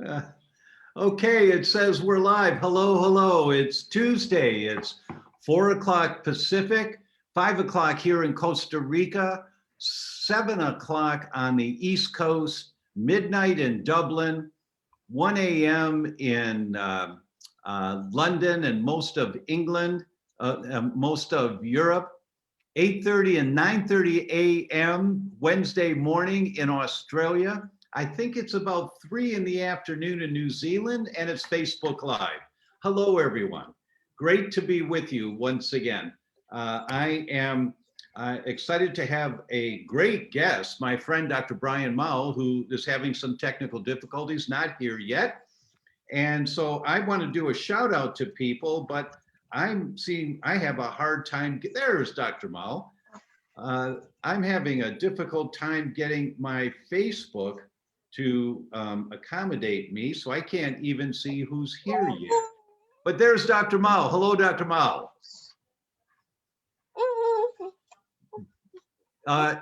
Uh, okay, it says we're live. Hello, hello. It's Tuesday. It's 4 o'clock Pacific, 5 o'clock here in Costa Rica, 7 o'clock on the East Coast, midnight in Dublin, 1 a.m. in London and most of England, most of Europe, 8:30 and 9:30 a.m. Wednesday morning in Australia. I think it's about 3 in the afternoon in New Zealand, and it's Facebook Live. Hello, everyone. Great to be with you once again. I am excited to have a great guest, my friend, Dr. Brian Mao, who is having some technical difficulties, not here yet. And so I want to do a shout out to people, but I'm seeing I have a hard time. There's Dr. Mao. I'm having a difficult time getting my Facebook to accommodate me, so I can't even see who's here yet. But there's Dr. Mao. Hello, Dr. Mao.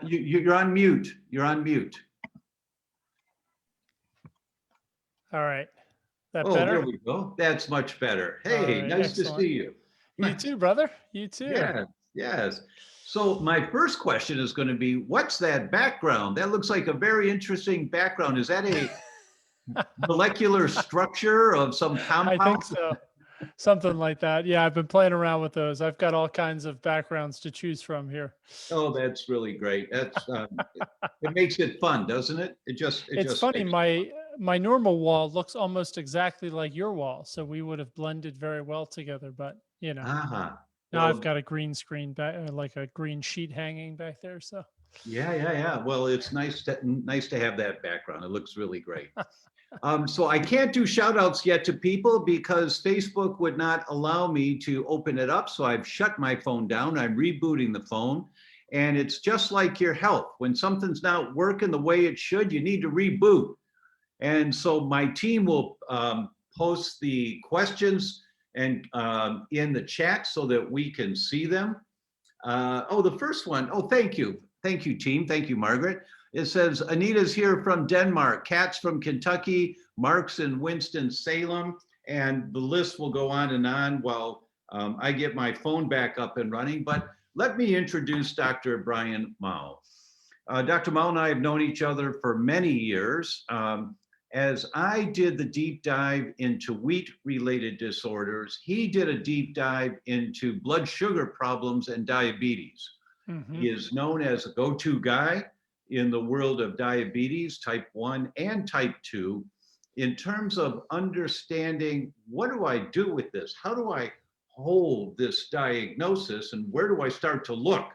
You're on mute. You're on mute. All right. That oh, better? There we go. That's much better. Hey, right, nice excellent. to see you. You too, brother. You too. Yes, yes. So my first question is going to be, what's that background? That looks like a very interesting background. Is that a molecular structure of some compound? I think so. Something like that. Yeah, I've been playing around with those. I've got all kinds of backgrounds to choose from here. Oh, that's really great. That's it makes it fun, doesn't it? It's funny. My normal wall looks almost exactly like your wall, so we would have blended very well together. But you know, now well, I've got a green screen back, like a green sheet hanging back there. So yeah. Well, it's nice to have that background. It looks really great. So I can't do shout outs yet to people because Facebook would not allow me to open it up. So I've shut my phone down. I'm rebooting the phone. And it's just like your health. When something's not working the way it should, you need to reboot. And so my team will post the questions and in the chat so that we can see them. The first one. Oh, thank you. Thank you, team. Thank you, Margaret. It says, Anita's here from Denmark, Kat's from Kentucky, Mark's in Winston-Salem, and the list will go on and on while I get my phone back up and running. But let me introduce Dr. Brian Mao. Dr. Mao and I have known each other for many years. As I did the deep dive into wheat-related disorders, he did a deep dive into blood sugar problems and diabetes. Mm-hmm. He is known as a go-to guy in the world of diabetes, type 1 and type 2, in terms of understanding, what do I do with this? How do I hold this diagnosis, and where do I start to look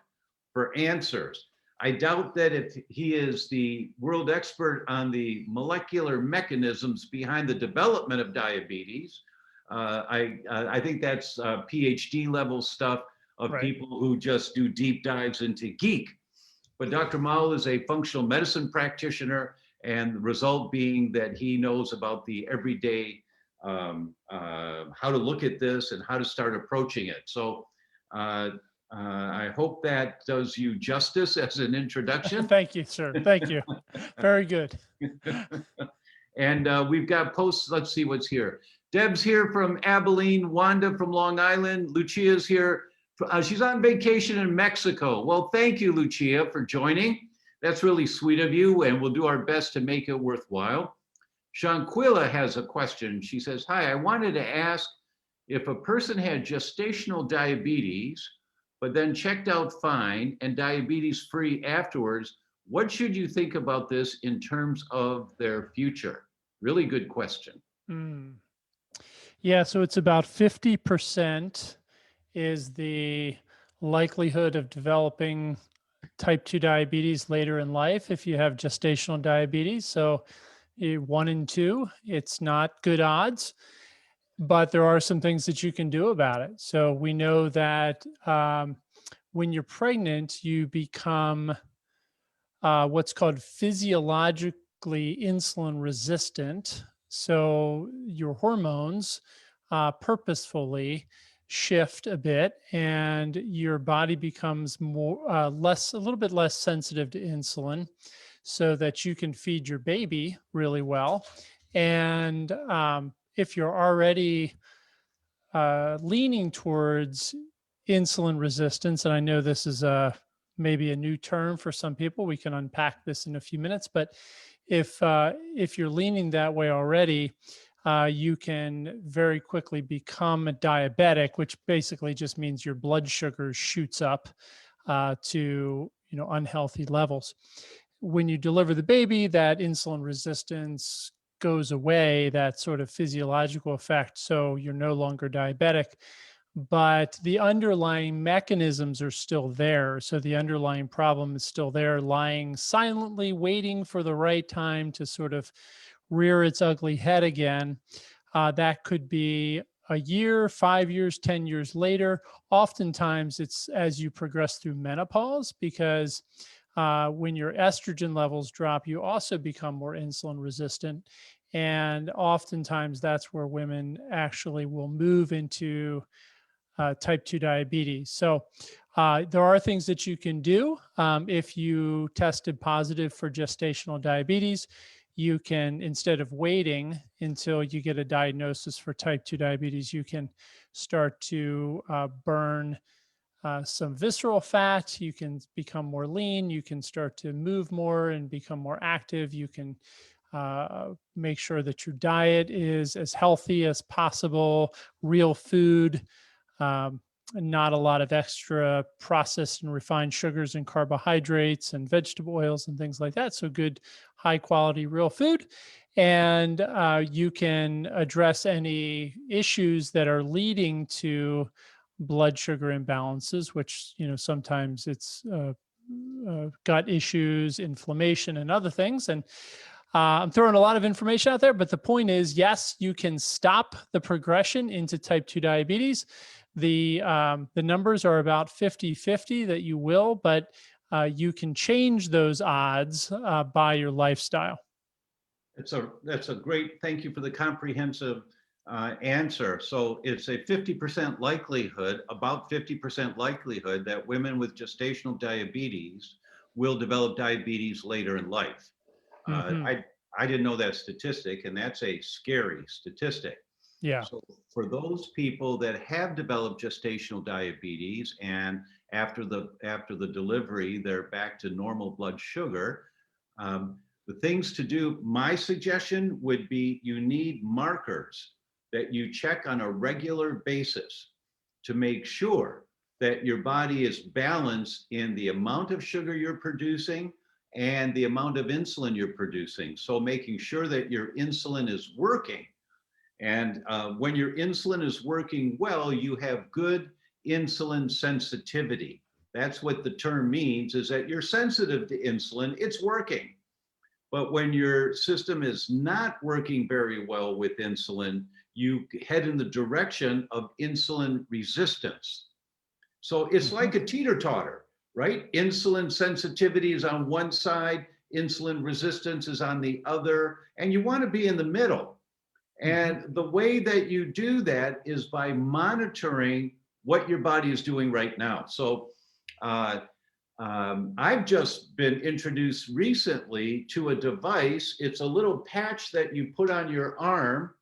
for answers? I doubt that if he is the world expert on the molecular mechanisms behind the development of diabetes. I think that's PhD level stuff of right. People who just do deep dives into geek. But Dr. Mao is a functional medicine practitioner, and the result being that he knows about the everyday, how to look at this and how to start approaching it. So I hope that does you justice as an introduction. Thank you, sir. Thank you. Very good. And we've got posts. Let's see what's here. Deb's here from Abilene, Wanda from Long Island, Lucia's here. She's on vacation in Mexico. Well, thank you, Lucia, for joining. That's really sweet of you, and we'll do our best to make it worthwhile. Shanquilla has a question. She says, hi, I wanted to ask if a person had gestational diabetes, but then checked out fine and diabetes free afterwards, what should you think about this in terms of their future? Really good question. Yeah, so it's about 50% is the likelihood of developing type 2 diabetes later in life if you have gestational diabetes. So 1 in 2, it's not good odds, but there are some things that you can do about it. So we know that when you're pregnant, you become what's called physiologically insulin resistant. So your hormones purposefully shift a bit, and your body becomes more a little bit less sensitive to insulin, so that you can feed your baby really well. And if you're already leaning towards insulin resistance, and I know this is maybe a new term for some people, we can unpack this in a few minutes, but if you're leaning that way already, you can very quickly become a diabetic, which basically just means your blood sugar shoots up to unhealthy levels. When you deliver the baby, that insulin resistance goes away, that sort of physiological effect. So you're no longer diabetic, but the underlying mechanisms are still there. So the underlying problem is still there, lying silently, waiting for the right time to sort of rear its ugly head again. That could be a year, 5 years, 10 years later. Oftentimes, it's as you progress through menopause, because when your estrogen levels drop, you also become more insulin resistant. And oftentimes, that's where women actually will move into type 2 diabetes. So there are things that you can do. If you tested positive for gestational diabetes, you can, instead of waiting until you get a diagnosis for type 2 diabetes, you can start to burn some visceral fat. You can become more lean. You can start to move more and become more active. You can make sure that your diet is as healthy as possible, real food, um, not a lot of extra processed and refined sugars and carbohydrates and vegetable oils and things like that. So good, high quality, real food. And you can address any issues that are leading to blood sugar imbalances, which, sometimes it's gut issues, inflammation, and other things. And I'm throwing a lot of information out there, but the point is, yes, you can stop the progression into type 2 diabetes. The numbers are about 50-50 that you will, but you can change those odds by your lifestyle. That's a great, thank you for the comprehensive answer. So it's a 50% likelihood, about 50% likelihood that women with gestational diabetes will develop diabetes later in life. Mm-hmm. I didn't know that statistic, and that's a scary statistic. Yeah. So for those people that have developed gestational diabetes and after the delivery, they're back to normal blood sugar, the things to do, my suggestion would be you need markers that you check on a regular basis to make sure that your body is balanced in the amount of sugar you're producing and the amount of insulin you're producing. So making sure that your insulin is working. And when your insulin is working well, you have good insulin sensitivity. That's what the term means, is that you're sensitive to insulin, it's working. But when your system is not working very well with insulin, you head in the direction of insulin resistance. So it's Mm-hmm. like a teeter-totter, right? Insulin sensitivity is on one side, insulin resistance is on the other, and you want to be in the middle. And the way that you do that is by monitoring what your body is doing right now. So I've just been introduced recently to a device. It's a little patch that you put on your arm,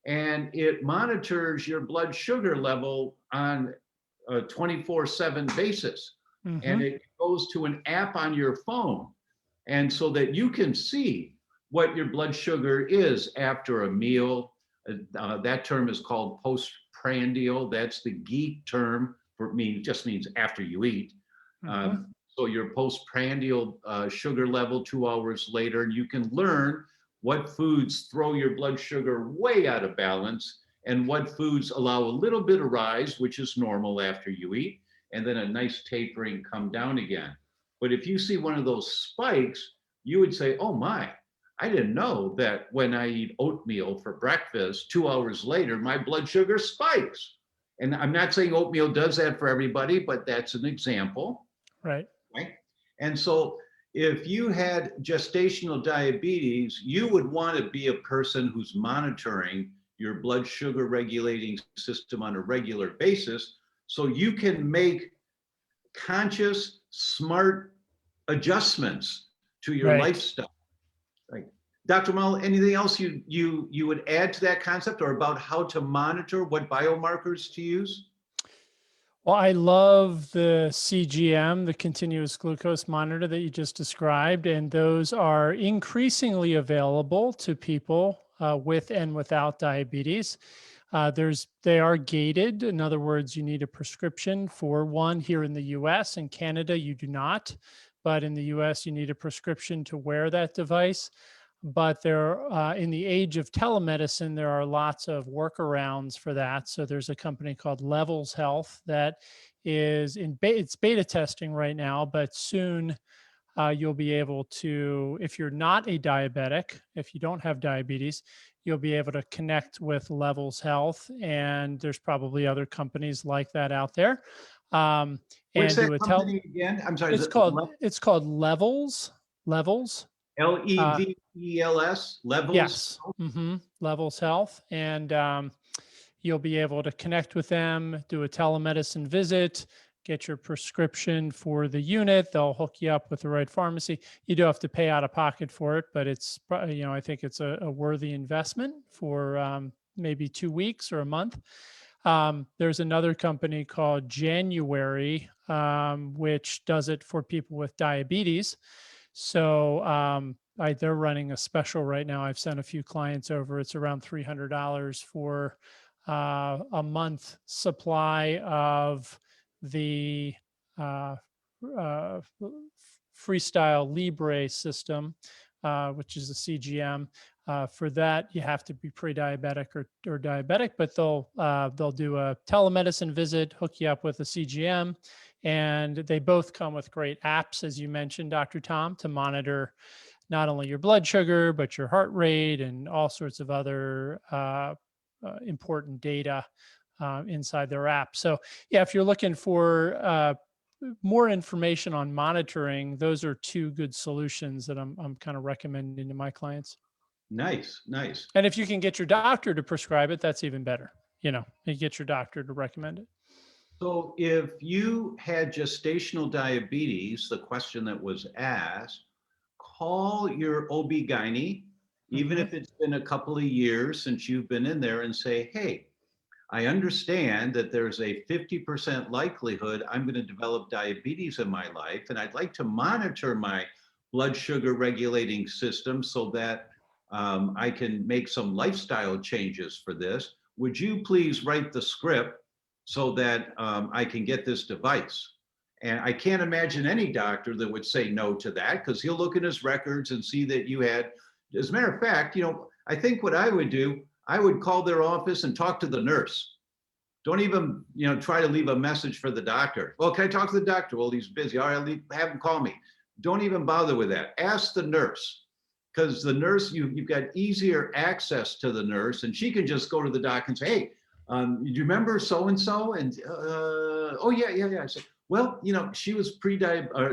and it monitors your blood sugar level on a 24/7 basis. And Mm-hmm. it goes to an app on your phone. And so that you can see what your blood sugar is after a meal. That term is called postprandial. That's the geek term for me, just means after you eat. Mm-hmm. So your postprandial sugar level 2 hours later, and you can learn what foods throw your blood sugar way out of balance and what foods allow a little bit of rise, which is normal after you eat, and then a nice tapering come down again. But if you see one of those spikes, you would say, oh my, I didn't know that when I eat oatmeal for breakfast, 2 hours later, my blood sugar spikes. And I'm not saying oatmeal does that for everybody, but that's an example. Right. Right? And so if you had gestational diabetes, you would want to be a person who's monitoring your blood sugar regulating system on a regular basis so you can make conscious, smart adjustments to your Right. lifestyle. Right. Dr. Mowll, anything else you would add to that concept, or about how to monitor, what biomarkers to use? Well, I love the CGM, the continuous glucose monitor that you just described, and those are increasingly available to people with and without diabetes. They are gated. In other words, you need a prescription for one. Here in the US. In Canada, you do not. But in the US, you need a prescription to wear that device. But in the age of telemedicine, there are lots of workarounds for that. So there's a company called Levels Health that is it's beta testing right now, but soon you'll be able to, if you're not a diabetic, if you don't have diabetes, you'll be able to connect with Levels Health, and there's probably other companies like that out there. What's And that do a company again? I'm sorry. it's called Levels. Levels, Levels. Yes. Levels Health. And you'll be able to connect with them, do a telemedicine visit, get your prescription for the unit. They'll hook you up with the right pharmacy. You do have to pay out of pocket for it, but it's, I think it's a worthy investment for maybe 2 weeks or a month. There's another company called January, which does it for people with diabetes. So they're running a special right now. I've sent a few clients over. It's around $300 for a month supply of the Freestyle Libre system, which is a CGM. For that, you have to be pre-diabetic or diabetic, but they'll do a telemedicine visit, hook you up with a CGM, and they both come with great apps, as you mentioned, Dr. Tom, to monitor not only your blood sugar, but your heart rate and all sorts of other important data inside their app. So yeah, if you're looking for more information on monitoring, those are two good solutions that I'm kind of recommending to my clients. Nice, nice. And if you can get your doctor to prescribe it, that's even better. You get your doctor to recommend it. So if you had gestational diabetes, the question that was asked, call your OB-GYN, even if it's been a couple of years since you've been in there, and say, hey, I understand that there's a 50% likelihood I'm going to develop diabetes in my life, and I'd like to monitor my blood sugar regulating system so that I can make some lifestyle changes for this. Would you please write the script so that I can get this device? And I can't imagine any doctor that would say no to that, because he'll look in his records and see that you had, as a matter of fact, I think what I would do, I would call their office and talk to the nurse. Don't even, try to leave a message for the doctor. Well, can I talk to the doctor? Well, he's busy. All right, have him call me. Don't even bother with that. Ask the nurse, because the nurse, you've got easier access to the nurse, and she can just go to the doc and say, hey, do you remember so-and-so? And, oh, yeah. I said, well, she was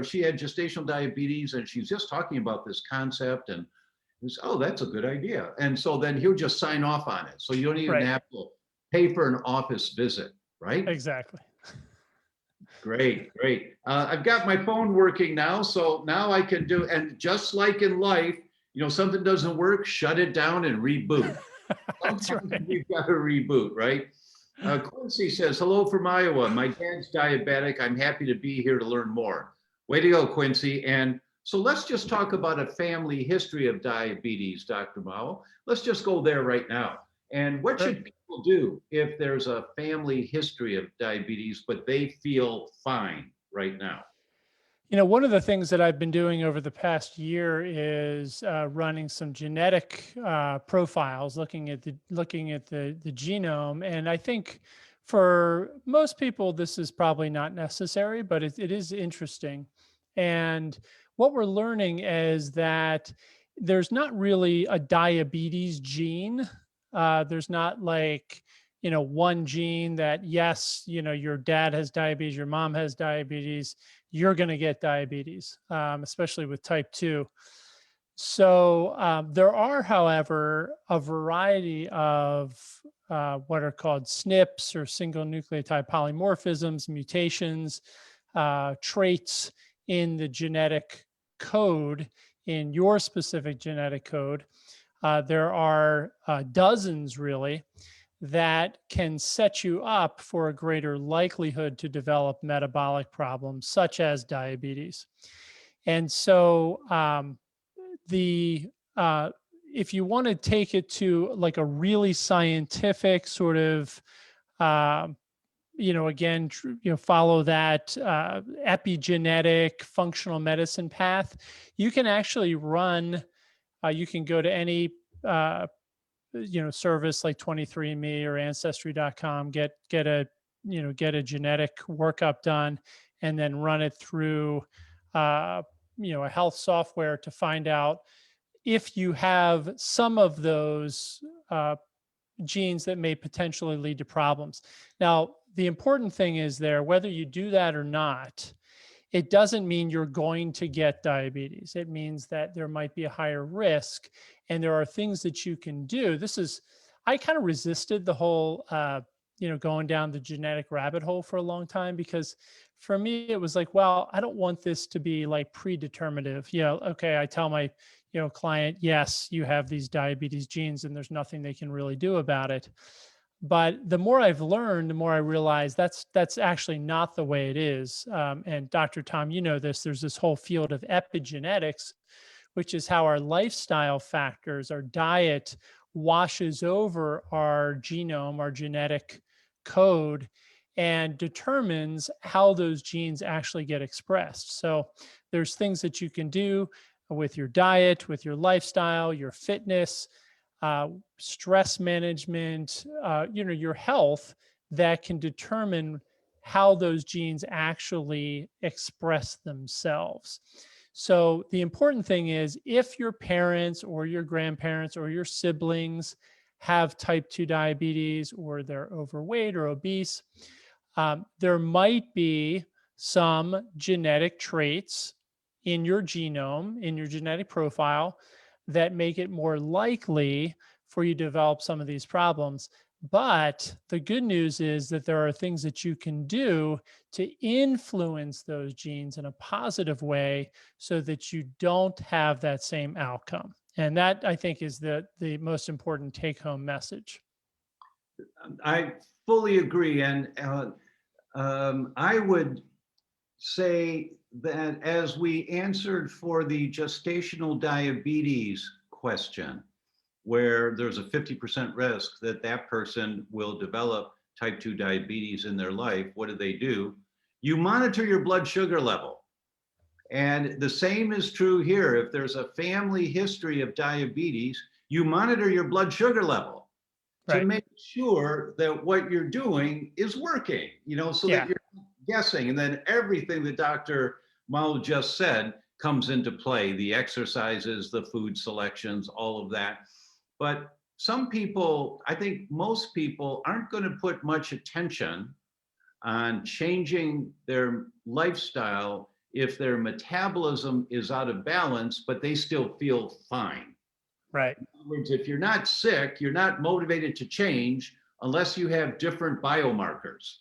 she had gestational diabetes, and she's just talking about this concept, and oh, that's a good idea. And so then he'll just sign off on it. So you don't even have to pay for an office visit, right? Exactly. Great. I've got my phone working now, so now I can do, and just like in life, something doesn't work, shut it down and reboot. That's right. We've got to reboot, right? Quincy says, hello from Iowa. My dad's diabetic. I'm happy to be here to learn more. Way to go, Quincy. And so let's just talk about a family history of diabetes, Dr. Mao. Let's just go there right now. And what should people do if there's a family history of diabetes, but they feel fine right now? One of the things that I've been doing over the past year is running some genetic profiles, looking at the genome. And I think for most people, this is probably not necessary, but it is interesting. And what we're learning is that there's not really a diabetes gene. There's not like, one gene that, yes, your dad has diabetes, your mom has diabetes, you're going to get diabetes, especially with type 2. So there are, however, a variety of what are called SNPs, or single nucleotide polymorphisms, mutations, traits in the genetic code in your specific genetic code. There are dozens really that can set you up for a greater likelihood to develop metabolic problems such as diabetes. And so the if you want to take it to like a really scientific sort of again, follow that epigenetic functional medicine path, you can actually run, you can go to any, service like 23andMe or Ancestry.com, get a genetic workup done, and then run it through, a health software to find out if you have some of those genes that may potentially lead to problems. Now, the important thing is there, whether you do that or not, it doesn't mean you're going to get diabetes. It means that there might be a higher risk, and there are things that you can do. I kind of resisted the whole, going down the genetic rabbit hole for a long time, because for me, it was like, well, I don't want this to be like predeterminative. Okay, I tell my, client, yes, you have these diabetes genes and there's nothing they can really do about it. But the more I've learned, the more I realize that's actually not the way it is. And Dr. Tom, you know this, there's this whole field of epigenetics, which is how our lifestyle factors, our diet washes over our genome, our genetic code, and determines how those genes actually get expressed. So there's things that you can do with your diet, with your lifestyle, your fitness, stress management, your health, that can determine how those genes actually express themselves. So the important thing is, if your parents or your grandparents or your siblings have type 2 diabetes, or they're overweight or obese, there might be some genetic traits in your genome, in your genetic profile, that make it more likely for you to develop some of these problems. But the good news is that there are things that you can do to influence those genes in a positive way so that you don't have that same outcome. And that, I think, is the most important take-home message. I fully agree. And I would say that as we answered for the gestational diabetes question, where there's a 50% risk that that person will develop type 2 diabetes in their life, what do? You monitor your blood sugar level. And the same is true here. If there's a family history of diabetes, you monitor your blood sugar level to Right. make sure that what you're doing is working, so that Yeah. you're guessing. And then everything that Dr. Mao just said comes into play, the exercises, the food selections, all of that. But some people, I think most people, aren't going to put much attention on changing their lifestyle if their metabolism is out of balance, but they still feel fine. Right. In other words, if you're not sick, you're not motivated to change unless you have different biomarkers.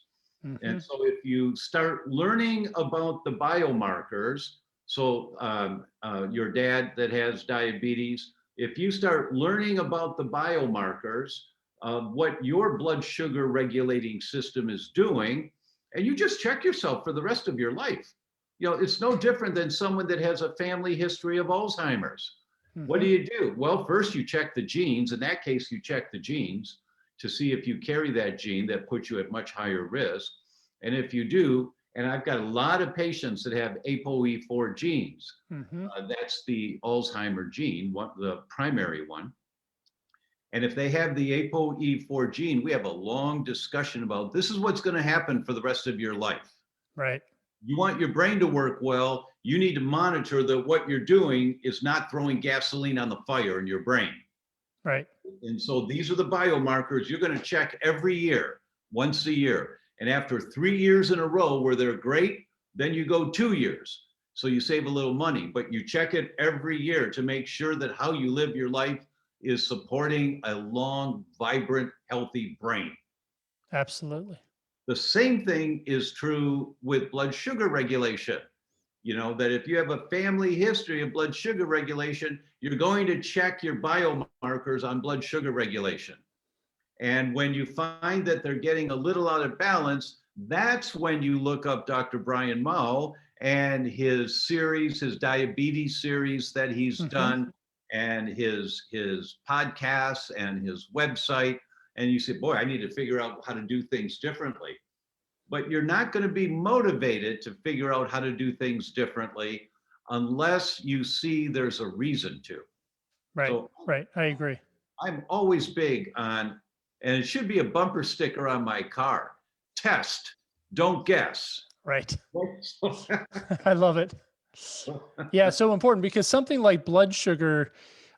Mm-hmm. And so if you start learning about the biomarkers, so your dad that has diabetes, if you start learning about the biomarkers of what your blood sugar regulating system is doing, and you just check yourself for the rest of your life. It's no different than someone that has a family history of Alzheimer's. What Mm-hmm. do? Well, first you check the genes. In that case, you check the genes to see if you carry that gene that puts you at much higher risk. And if you do, and I've got a lot of patients that have ApoE4 genes. Mm-hmm. That's the Alzheimer gene, the primary one. And if they have the ApoE4 gene, we have a long discussion about this is what's going to happen for the rest of your life. Right. You want your brain to work well, you need to monitor that what you're doing is not throwing gasoline on the fire in your brain. Right. And so these are the biomarkers you're going to check every year, once a year. And after 3 years in a row where they're great, then you go 2 years. So you save a little money, but you check it every year to make sure that how you live your life is supporting a long, vibrant, healthy brain. Absolutely. The same thing is true with blood sugar regulation. You know, that if you have a family history of blood sugar regulation, you're going to check your biomarkers on blood sugar regulation. And when you find that they're getting a little out of balance, that's when you look up Dr. Brian Mao and his series, his diabetes series that he's done, and his podcasts and his website. And you say, boy, I need to figure out how to do things differently. But you're not going to be motivated to figure out how to do things differently unless you see there's a reason to. Right. So Right. I agree. I'm always big on, and it should be a bumper sticker on my car: test, don't guess. Right. I love it. Yeah. So important, because something like blood sugar,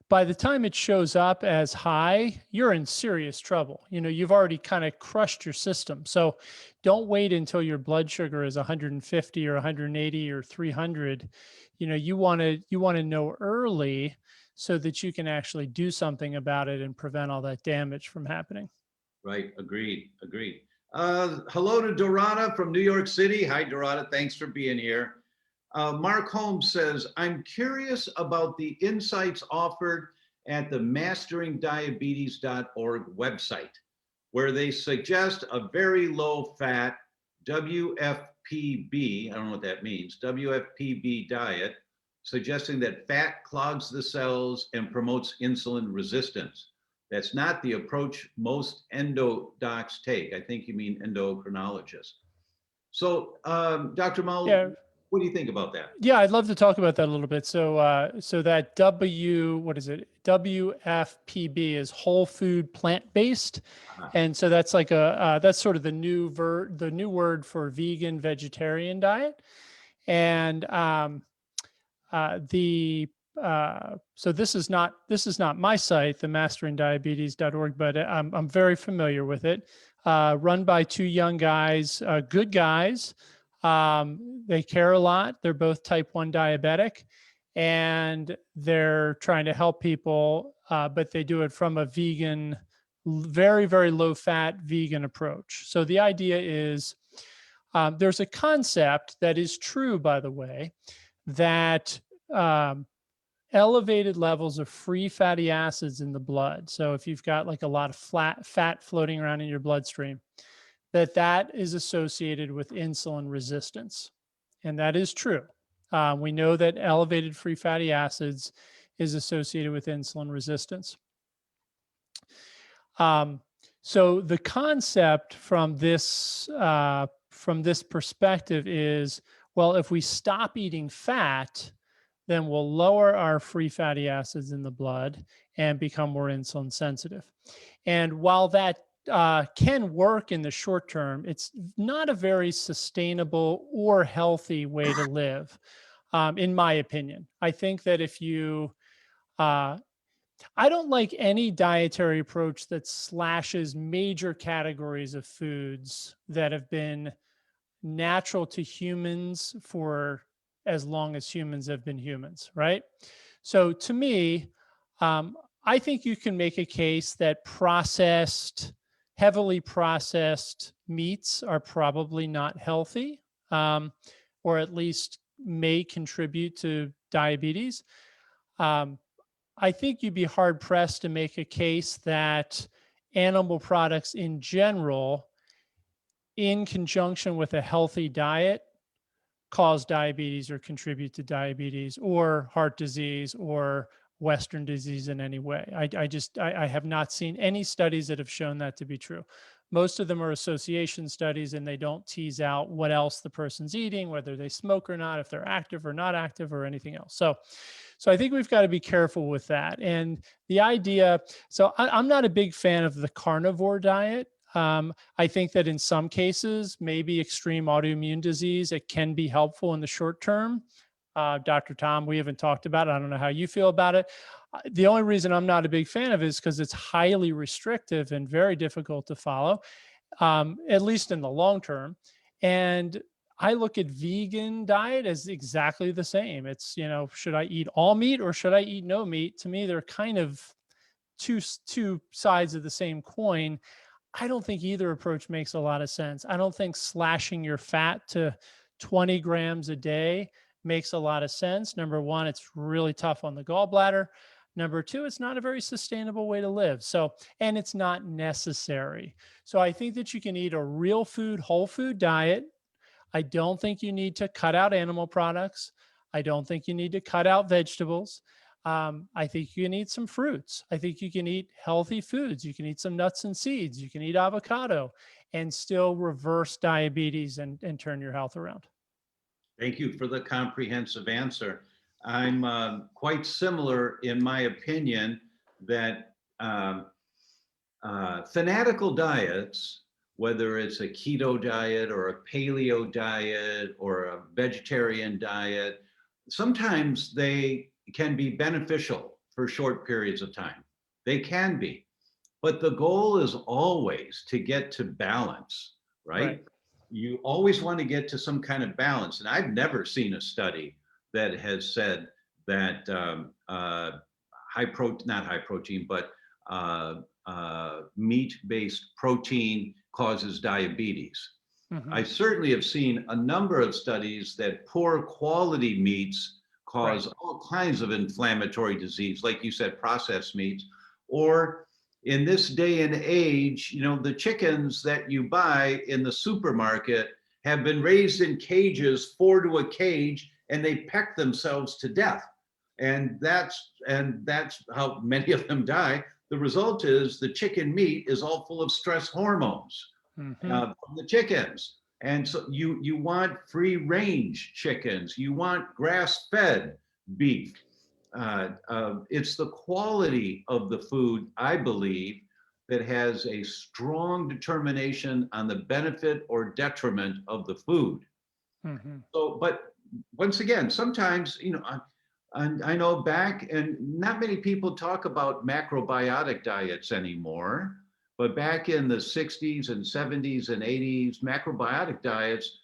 by the time it shows up as high, you're in serious trouble. You know, you've already kind of crushed your system. So don't wait until your blood sugar is 150 or 180 or 300. You know, you want to know early so that you can actually do something about it and prevent all that damage from happening. Right, agreed, agreed. Hello to Dorada from New York City. Hi, Dorada, thanks for being here. Mark Holmes says, I'm curious about the insights offered at the masteringdiabetes.org website, where they suggest a very low fat WFPB, I don't know what that means, WFPB diet, suggesting that fat clogs the cells and promotes insulin resistance. That's not the approach most endo docs take. I think you mean endocrinologists. So, Dr. Mowll, Yeah. what do you think about that? Yeah, I'd love to talk about that a little bit. So, so that what is it? WFPB is whole food plant-based. And so that's like that's sort of the new word for vegan vegetarian diet. And so this is not my site, the masteringdiabetes.org, but I'm very familiar with it. Run by two young guys, good guys. They care a lot. They're both type 1 diabetic, and they're trying to help people, but they do it from a vegan, very, very low fat vegan approach. So the idea is, there's a concept that is true, by the way, that elevated levels of free fatty acids in the blood. So if you've got like a lot of fat floating around in your bloodstream, that is associated with insulin resistance. And that is true. We know that elevated free fatty acids is associated with insulin resistance. So the concept from this perspective is, well, if we stop eating fat, then we'll lower our free fatty acids in the blood and become more insulin sensitive. And while that can work in the short term, it's not a very sustainable or healthy way to live, in my opinion. I think that if you, I don't like any dietary approach that slashes major categories of foods that have been natural to humans for as long as humans have been humans, right? So to me, I think you can make a case that heavily processed meats are probably not healthy, or at least may contribute to diabetes. I think you'd be hard pressed to make a case that animal products in general, in conjunction with a healthy diet, cause diabetes or contribute to diabetes or heart disease or Western disease in any way. I have not seen any studies that have shown that to be true. Most of them are association studies, and they don't tease out what else the person's eating, whether they smoke or not, if they're active or not active or anything else. So I think we've got to be careful with that. And the idea, so I'm not a big fan of the carnivore diet. I think that in some cases, maybe extreme autoimmune disease, it can be helpful in the short term. Dr. Tom, we haven't talked about it. I don't know how you feel about it. The only reason I'm not a big fan of it is because it's highly restrictive and very difficult to follow, at least in the long term. And I look at vegan diet as exactly the same. It's, should I eat all meat or should I eat no meat? To me, they're kind of two sides of the same coin. I don't think either approach makes a lot of sense. I don't think slashing your fat to 20 grams a day makes a lot of sense. Number one, it's really tough on the gallbladder. Number two, it's not a very sustainable way to live. So, and it's not necessary. So I think that you can eat a real food, whole food diet. I don't think you need to cut out animal products. I don't think you need to cut out vegetables. I think you can eat some fruits. I think you can eat healthy foods. You can eat some nuts and seeds. You can eat avocado and still reverse diabetes and turn your health around. Thank you for the comprehensive answer. I'm quite similar in my opinion that fanatical diets, whether it's a keto diet or a paleo diet or a vegetarian diet, sometimes they can be beneficial for short periods of time. They can be, but the goal is always to get to balance, right? Right. You always want to get to some kind of balance. And I've never seen a study that has said that not high protein, but meat-based protein causes diabetes. Mm-hmm. I certainly have seen a number of studies that poor quality meats cause Right. all kinds of inflammatory disease, like you said, processed meats, or in this day and age, you know, the chickens that you buy in the supermarket have been raised in cages, 4 to a cage, and they peck themselves to death. And that's how many of them die. The result is the chicken meat is all full of stress hormones Mm-hmm. from the chickens. And so you want free range chickens, you want grass fed beef. It's the quality of the food, I believe, that has a strong determination on the benefit or detriment of the food. Mm-hmm. So, but once again, sometimes, you know, I know back, and not many people talk about macrobiotic diets anymore, but back in the 60s and 70s and 80s, macrobiotic diets,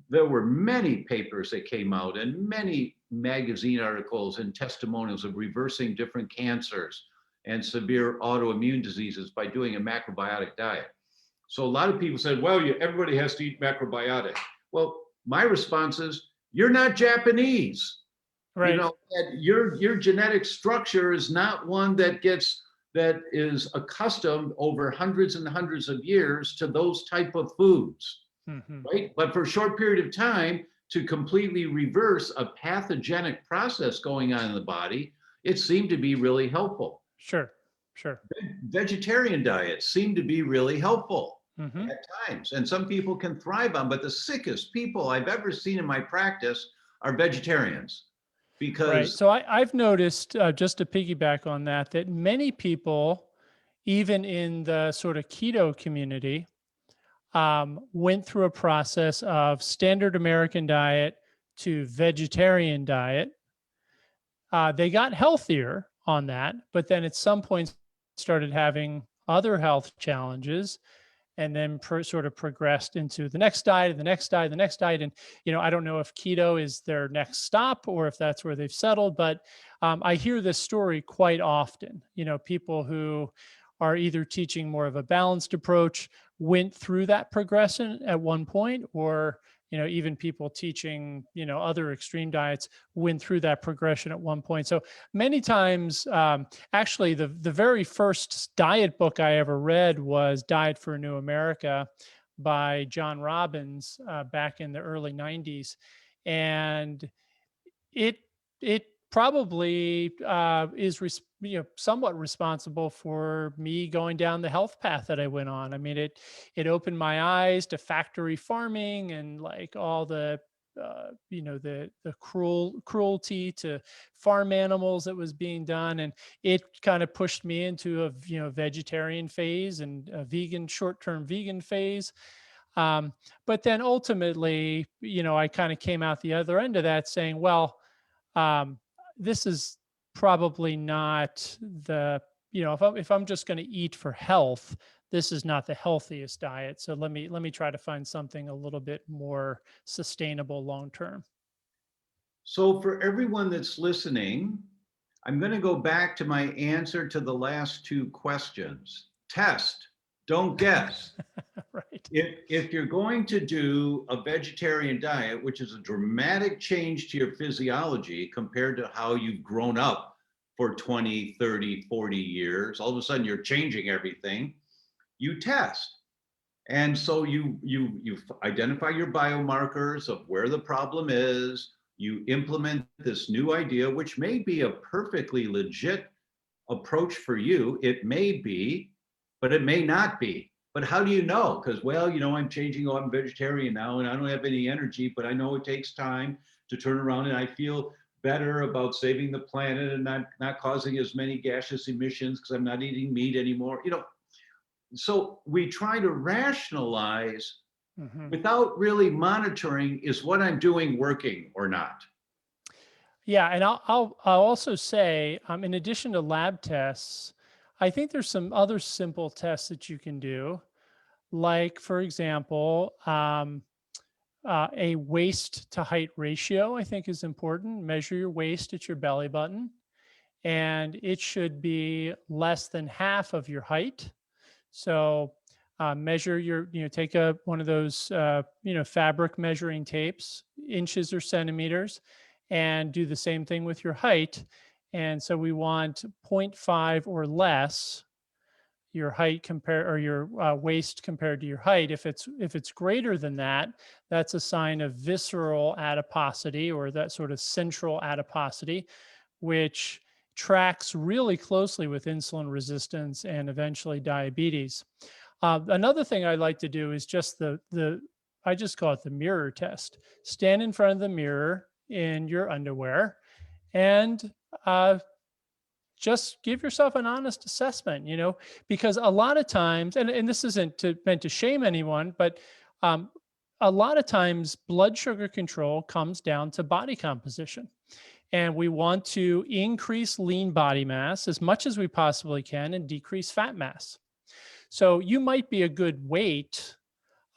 there were many papers that came out and many magazine articles and testimonials of reversing different cancers and severe autoimmune diseases by doing a macrobiotic diet. So a lot of people said, well, everybody has to eat macrobiotic. Well, my response is, you're not Japanese. You Right. know, that your genetic structure is not one that is accustomed over hundreds and hundreds of years to those type of foods. Mm-hmm. Right? But for a short period of time, to completely reverse a pathogenic process going on in the body, it seemed to be really helpful. Sure. Sure. Vegetarian diets seem to be really helpful Mm-hmm. at times, and some people can thrive on, but the sickest people I've ever seen in my practice are vegetarians Right. because So I've noticed, just to piggyback on that, that many people, even in the sort of keto community, went through a process of standard American diet to vegetarian diet. They got healthier on that, but then at some point started having other health challenges and then sort of progressed into the next diet, the next diet, the next diet. And, you know, I don't know if keto is their next stop or if that's where they've settled, but I hear this story quite often. You know, people who are either teaching more of a balanced approach went through that progression at one point, or, you know, even people teaching, you know, other extreme diets went through that progression at one point. So many times, actually, the very first diet book I ever read was Diet for a New America by John Robbins back in the early 90s. And it probably is somewhat responsible for me going down the health path that I went on. I mean, it opened my eyes to factory farming and like all the the cruelty to farm animals that was being done, and it kind of pushed me into a vegetarian phase and a short-term vegan phase. But then ultimately, I kind of came out the other end of that saying, well, um, this is probably not if I'm just going to eat for health, this is not the healthiest diet. So let me try to find something a little bit more sustainable long term. so for everyone that's listening, I'm going to go back to my answer to the last two questions. Test, don't guess. Right. If you're going to do a vegetarian diet, which is a dramatic change to your physiology compared to how you've grown up for 20, 30, 40 years, all of a sudden you're changing everything, you test. And so you identify your biomarkers of where the problem is, you implement this new idea, which may be a perfectly legit approach for you. It may be, but it may not be. But how do you know? Because, well, I'm changing, I'm vegetarian now and I don't have any energy, but I know it takes time to turn around and I feel better about saving the planet and not causing as many gaseous emissions because I'm not eating meat anymore. So we try to rationalize Hmm. without really monitoring, is what I'm doing working or not? Yeah, and I'll also say, in addition to lab tests, I think there's some other simple tests that you can do, like for example, a waist to height ratio. I think is important. Measure your waist at your belly button, and it should be less than half of your height. So measure your, take one of those, fabric measuring tapes, inches or centimeters, and do the same thing with your height. And so we want zero point 0.5 or less your height compare or your waist compared to your height. If it's greater than that, that's a sign of visceral adiposity or that sort of central adiposity, which tracks really closely with insulin resistance and eventually diabetes. Another thing I like to do is just the I just call it the mirror test. Stand in front of the mirror in your underwear and uh, just give yourself an honest assessment, because a lot of times, and this isn't meant to shame anyone, but um, a lot of times blood sugar control comes down to body composition. And we want to increase lean body mass as much as we possibly can and decrease fat mass. So you might be a good weight.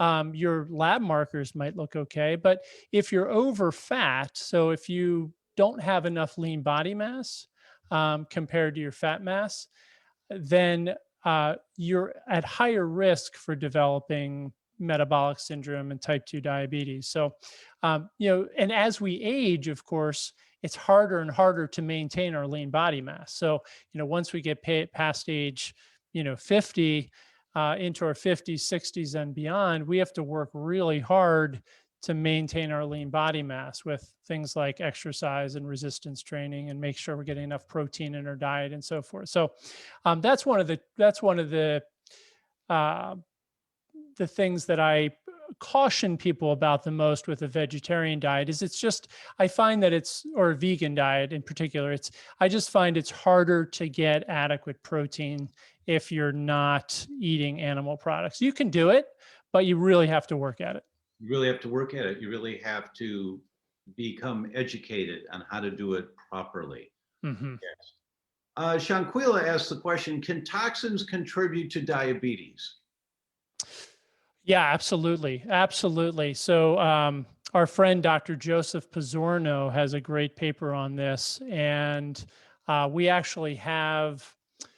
Your lab markers might look okay, but if you're over fat, so if you don't have enough lean body mass compared to your fat mass, then you're at higher risk for developing metabolic syndrome and type 2 diabetes. So, and as we age, of course, it's harder and harder to maintain our lean body mass. So, once we get past age, 50, into our 50s, 60s, and beyond, we have to work really hard to maintain our lean body mass with things like exercise and resistance training and make sure we're getting enough protein in our diet and so forth. So that's one of uh, the things that I caution people about the most with a vegetarian diet is I find that or a vegan diet in particular, I just find it's harder to get adequate protein if you're not eating animal products. You can do it, but you really have to work at it. You really have to work at it. You really have to become educated on how to do it properly. Mm-hmm. Yes. Shanquila asked the question, can toxins contribute to diabetes? Yeah, absolutely. Absolutely. So, our friend Dr. Joseph Pizzorno has a great paper on this. And we actually have,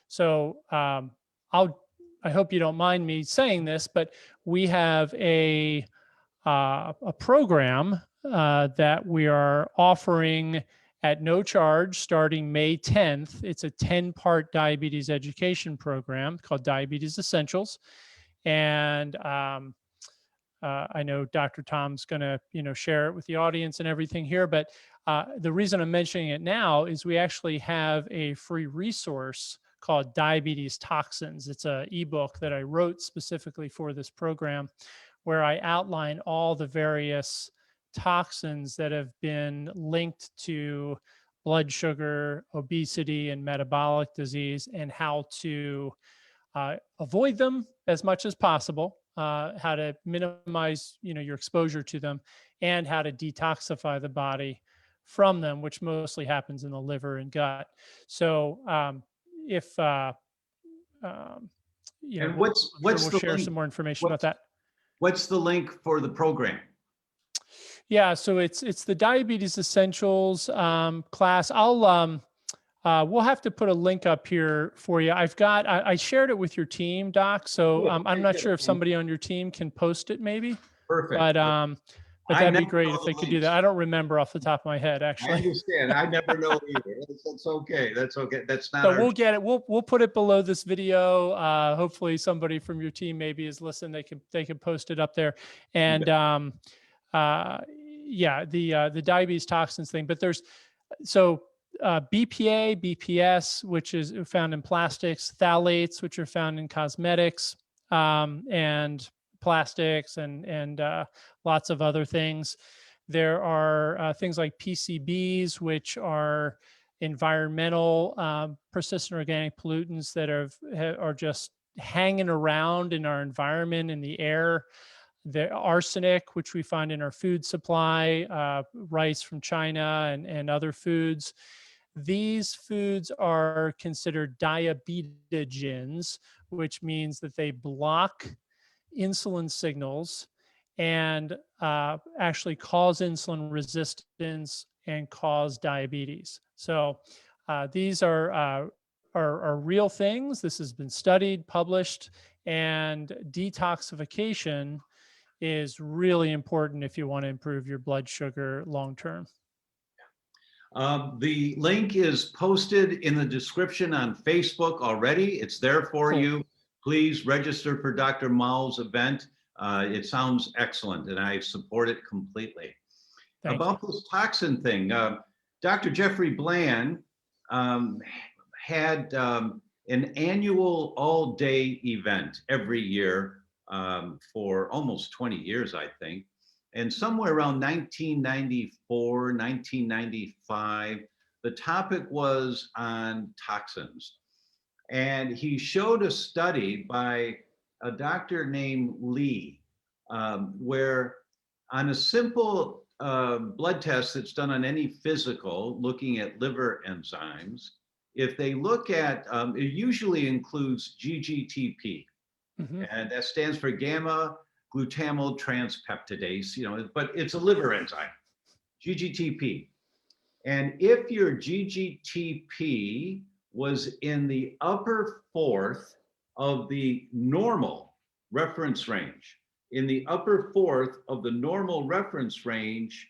so I hope you don't mind me saying this, but we have a program that we are offering at no charge starting May 10th. It's a 10-part diabetes education program called Diabetes Essentials. And I know Dr. Tom's going to, share it with the audience and everything here. But the reason I'm mentioning it now is we actually have a free resource called Diabetes Toxins. It's an ebook that I wrote specifically for this program, where I outline all the various toxins that have been linked to blood sugar, obesity, and metabolic disease, and how to avoid them as much as possible, how to minimize, your exposure to them, and how to detoxify the body from them, which mostly happens in the liver and gut. So if um, And I'm sure what's we'll the share link? some more information about What's that. what's the link for the program? Yeah, so it's the Diabetes Essentials class. We'll have to put a link up here for you. I shared it with your team, Doc. So Good, I'm okay, not good. sure if somebody on your team can post it maybe, Perfect. but, but I that'd be never great know if they the could do that. links. I don't remember off the top of my head, I actually. understand. I never know either. That's okay. That's okay. That's not So our. we'll get it. We'll put it below this video. Hopefully somebody from your team maybe is listening. They can post it up there. And uh, yeah, the diabetes toxins thing. But there's so BPA, BPS, which is found in plastics, phthalates, which are found in cosmetics, and plastics, and lots of other things. There are things like PCBs, which are environmental persistent organic pollutants that are just hanging around in our environment, in the air. The arsenic, which we find in our food supply, rice from China, and other foods. These foods are considered diabetogens, which means that they block insulin signals and actually cause insulin resistance and cause diabetes. So these are real things. This has been studied, published, and detoxification is really important if you want to improve your blood sugar long term. The link is posted in the description on Facebook already. It's there for Cool. you. Please register for Dr. Mowll's event. It sounds excellent, and I support it completely. Thank About you. this toxin thing, Dr. Jeffrey Bland had an annual all-day event every year for almost 20 years, I think. And somewhere around 1994, 1995, the topic was on toxins. And he showed a study by a doctor named Lee, where on a simple blood test that's done on any physical, looking at liver enzymes, if they look at, it usually includes GGTP, and that stands for gamma glutamyl transpeptidase, but it's a liver enzyme, GGTP. And if your GGTP was in the upper fourth of the normal reference range, in the upper fourth of the normal reference range,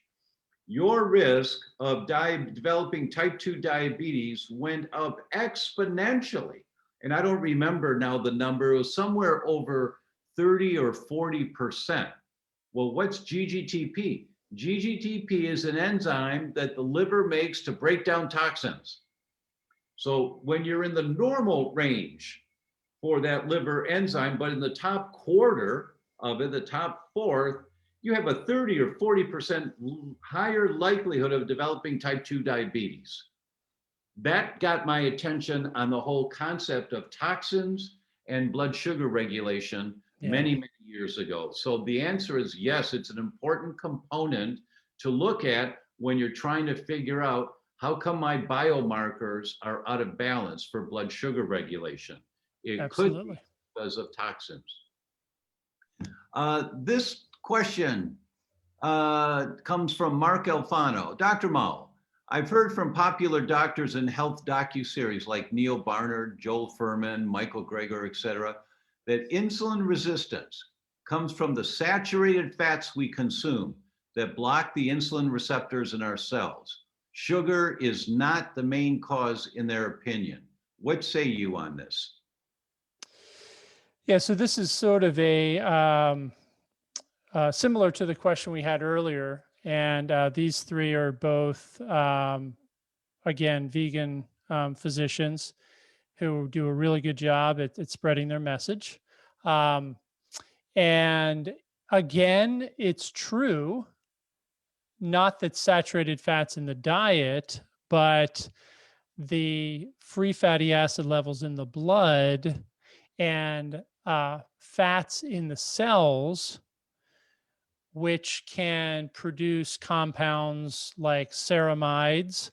your risk of developing type 2 diabetes went up exponentially. And I don't remember now the number, it was somewhere over 30 or 40%. Well, what's GGTP? GGTP is an enzyme that the liver makes to break down toxins. So when you're in the normal range for that liver enzyme, but in the top quarter of it, the top fourth, you have a 30 or 40% higher likelihood of developing type 2 diabetes. That got my attention on the whole concept of toxins and blood sugar regulation many, many years ago. So the answer is yes, it's an important component to look at when you're trying to figure out how come my biomarkers are out of balance for blood sugar regulation. It could be because of toxins. This question comes from Mark Alfano. Dr. Mao, I've heard from popular doctors in health docuseries like Neil Barnard, Joel Furman, Michael Greger, etc., that insulin resistance comes from the saturated fats we consume that block the insulin receptors in our cells. Sugar is not the main cause in their opinion. What say you on this? Yeah, so this is sort of similar to the question we had earlier. And these three are both, again, vegan physicians who do a really good job at spreading their message. And again, it's true, not that saturated fats in the diet, but the free fatty acid levels in the blood and fats in the cells, which can produce compounds like ceramides,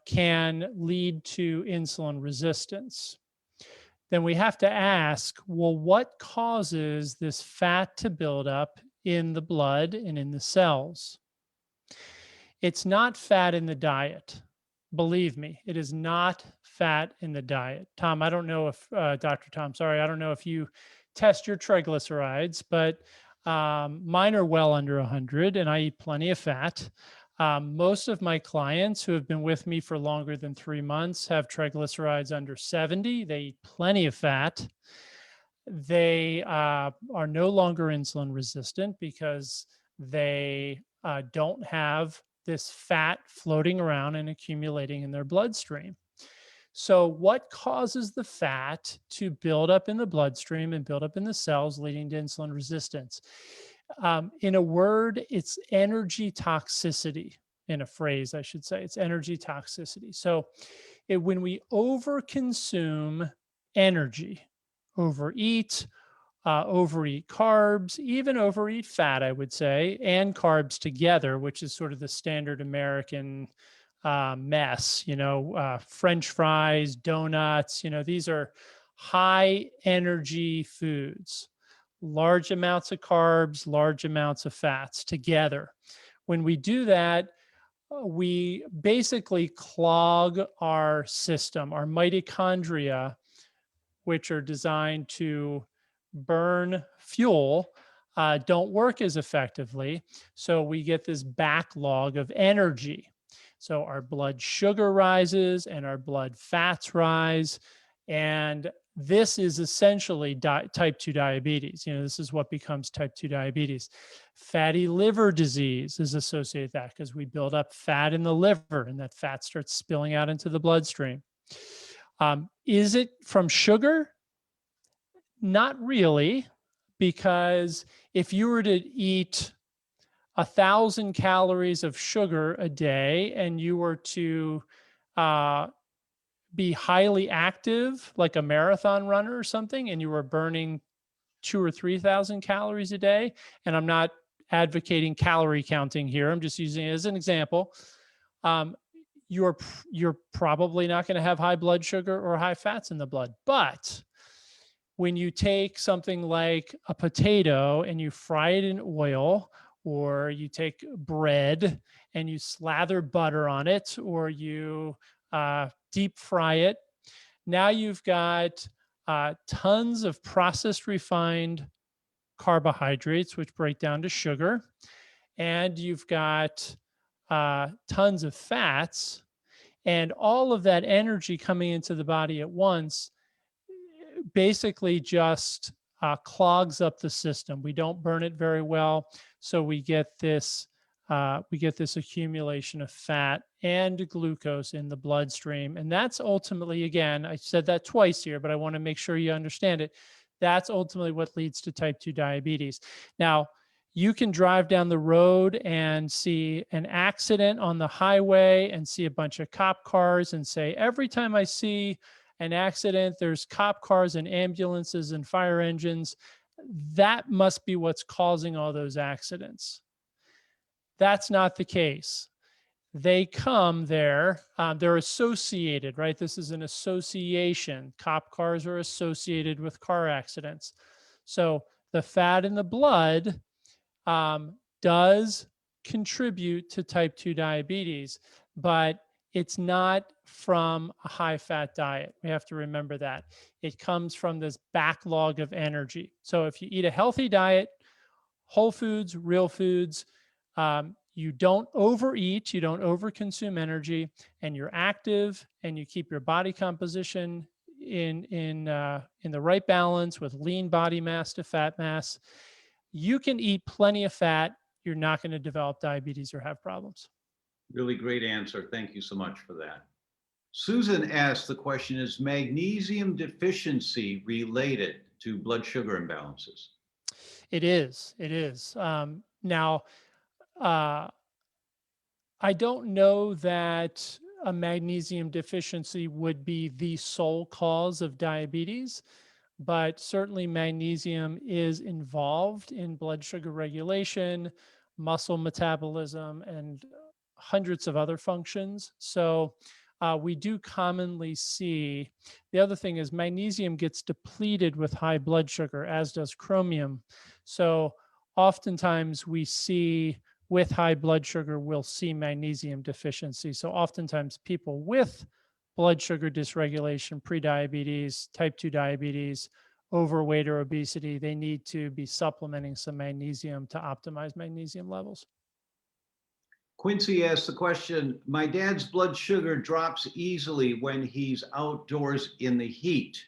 can lead to insulin resistance. Then we have to ask, well, what causes this fat to build up in the blood and in the cells? It's not fat in the diet. Believe me, it is not fat in the diet. Tom, I don't know if, Dr. Tom, sorry, I don't know if you test your triglycerides, but mine are well under 100 and I eat plenty of fat. Most of my clients who have been with me for longer than 3 months have triglycerides under 70. They eat plenty of fat. They are no longer insulin resistant because they don't have this fat floating around and accumulating in their bloodstream. So, what causes the fat to build up in the bloodstream and build up in the cells, leading to insulin resistance? In a word, it's energy toxicity. In a phrase, I should say, it's energy toxicity. So, when we overconsume energy, overeat, overeat carbs, even overeat fat, I would say, and carbs together, which is sort of the standard American mess, French fries, donuts, these are high energy foods, large amounts of carbs, large amounts of fats together. When we do that, we basically clog our system, our mitochondria, which are designed to burn fuel, don't work as effectively. So we get this backlog of energy. So our blood sugar rises and our blood fats rise. And this is essentially type 2 diabetes. This is what becomes type 2 diabetes. Fatty liver disease is associated with that because we build up fat in the liver and that fat starts spilling out into the bloodstream. Is it from sugar? Not really, because if you were to eat 1,000 calories of sugar a day and you were to be highly active, like a marathon runner or something, and you were burning 2,000 or 3,000 calories a day, and I'm not advocating calorie counting here, I'm just using it as an example, you're probably not going to have high blood sugar or high fats in the blood. But when you take something like a potato and you fry it in oil, or you take bread and you slather butter on it, or you deep fry it, now you've got tons of processed refined carbohydrates, which break down to sugar, and you've got tons of fats, and all of that energy coming into the body at once basically just clogs up the system. We don't burn it very well, so we get this accumulation of fat and glucose in the bloodstream, and that's ultimately, again, I said that twice here, but I want to make sure you understand it. That's ultimately what leads to type 2 diabetes. Now, you can drive down the road and see an accident on the highway and see a bunch of cop cars and say, every time I see an accident, there's cop cars and ambulances and fire engines. That must be what's causing all those accidents. That's not the case. They come there, they're associated, right? This is an association. Cop cars are associated with car accidents. So the fat in the blood does contribute to type 2 diabetes, but it's not from a high fat diet. We have to remember that. It comes from this backlog of energy. So if you eat a healthy diet, whole foods, real foods, you don't overeat, you don't overconsume energy, and you're active, and you keep your body composition in the right balance with lean body mass to fat mass, you can eat plenty of fat. You're not going to develop diabetes or have problems. Really great answer. Thank you so much for that. Susan asked, the question is magnesium deficiency related to blood sugar imbalances? It is. It is. Now, I don't know that a magnesium deficiency would be the sole cause of diabetes, but certainly magnesium is involved in blood sugar regulation, muscle metabolism, and hundreds of other functions. So we do commonly see, the other thing is magnesium gets depleted with high blood sugar, as does chromium. So oftentimes we see with high blood sugar will see magnesium deficiency. So oftentimes people with blood sugar dysregulation, prediabetes, type 2 diabetes, overweight or obesity, they need to be supplementing some magnesium to optimize magnesium levels. Quincy asked the question, my dad's blood sugar drops easily when he's outdoors in the heat.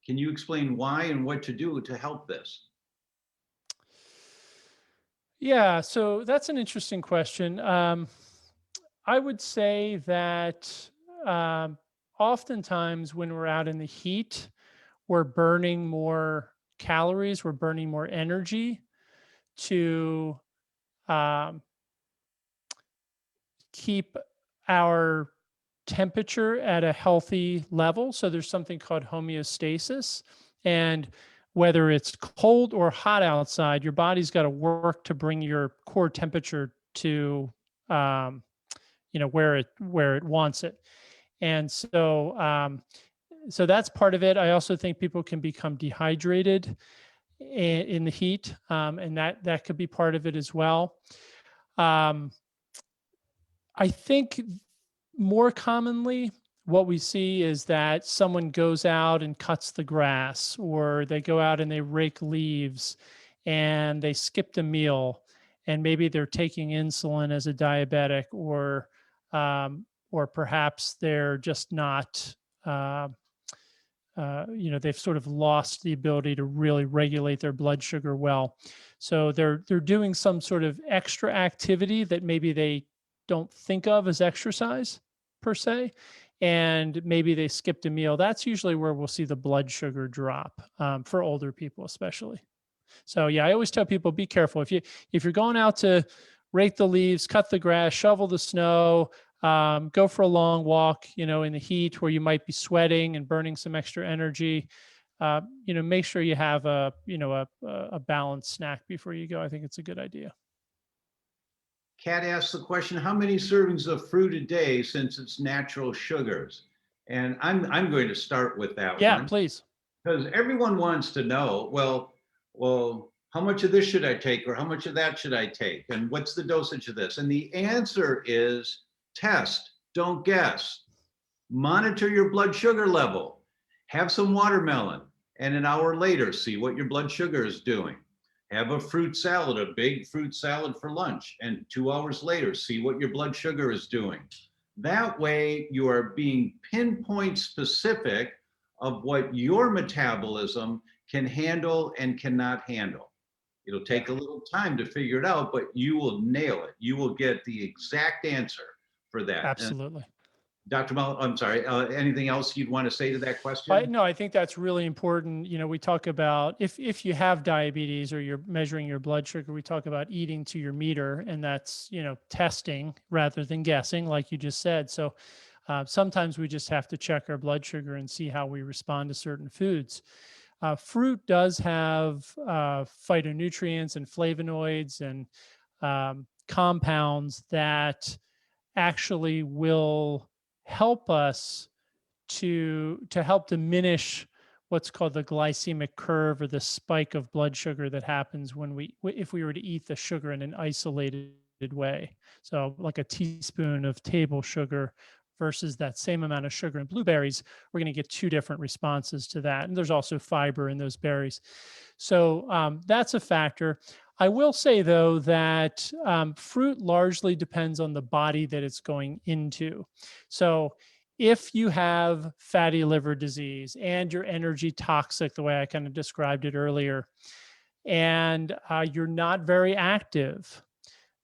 Can you explain why and what to do to help this? Yeah, so that's an interesting question. I would say that um, oftentimes when we're out in the heat, we're burning more calories, we're burning more energy to um, keep our temperature at a healthy level. So there's something called homeostasis. And whether it's cold or hot outside, your body's got to work to bring your core temperature to um, where it wants it. And so that's part of it. I also think people can become dehydrated in the heat, and that could be part of it as well. Um, I think more commonly, what we see is that someone goes out and cuts the grass, or they go out and they rake leaves, and they skipped a meal, and maybe they're taking insulin as a diabetic, or perhaps they're just not. They've sort of lost the ability to really regulate their blood sugar well. So they're doing some sort of extra activity that maybe they don't think of as exercise per se, and maybe they skipped a meal. That's usually where we'll see the blood sugar drop for older people, especially. So yeah, I always tell people be careful if you're going out to rake the leaves, cut the grass, shovel the snow, go for a long walk, in the heat where you might be sweating and burning some extra energy. Make sure you have a balanced snack before you go. I think it's a good idea. Kat asked the question, how many servings of fruit a day since it's natural sugars? And I'm going to start with that Yeah, one please. because everyone wants to know, well, how much of this should I take or how much of that should I take? And what's the dosage of this? And the answer is test, don't guess. Monitor your blood sugar level. Have some watermelon and an hour later, see what your blood sugar is doing. Have a fruit salad, a big fruit salad for lunch, and 2 hours later, see what your blood sugar is doing. That way, you are being pinpoint specific of what your metabolism can handle and cannot handle. It'll take a little time to figure it out, but you will nail it. You will get the exact answer for that. And Absolutely. Dr. Mowll, I'm sorry, anything else you'd want to say to that question? No, I think that's really important. We talk about if you have diabetes or you're measuring your blood sugar, we talk about eating to your meter, and that's, testing rather than guessing, like you just said. So sometimes we just have to check our blood sugar and see how we respond to certain foods. Fruit does have phytonutrients and flavonoids and compounds that actually will help us to help diminish what's called the glycemic curve, or the spike of blood sugar that happens if we were to eat the sugar in an isolated way. So like a teaspoon of table sugar versus that same amount of sugar in blueberries, we're going to get two different responses to that. And there's also fiber in those berries. So that's a factor. I will say, though, that fruit largely depends on the body that it's going into. So if you have fatty liver disease and you're energy toxic, the way I kind of described it earlier, and you're not very active,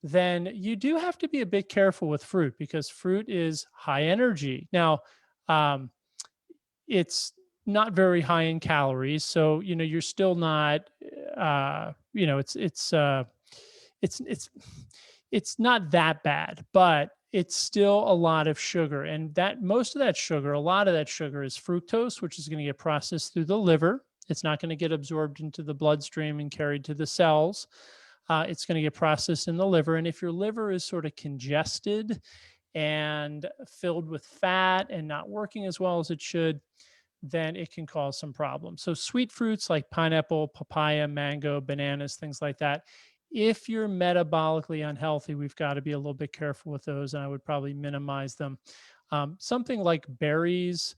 then you do have to be a bit careful with fruit, because fruit is high energy. Now, it's not very high in calories, so you're still not, it's not that bad, but it's still a lot of sugar, and that most of that sugar, a lot of that sugar is fructose, which is going to get processed through the liver. It's not going to get absorbed into the bloodstream and carried to the cells. It's going to get processed in the liver. And if your liver is sort of congested and filled with fat and not working as well as it should, then it can cause some problems. So sweet fruits like pineapple, papaya, mango, bananas, things like that, If you're metabolically unhealthy, we've got to be a little bit careful with those, and I would probably minimize them. Something like berries,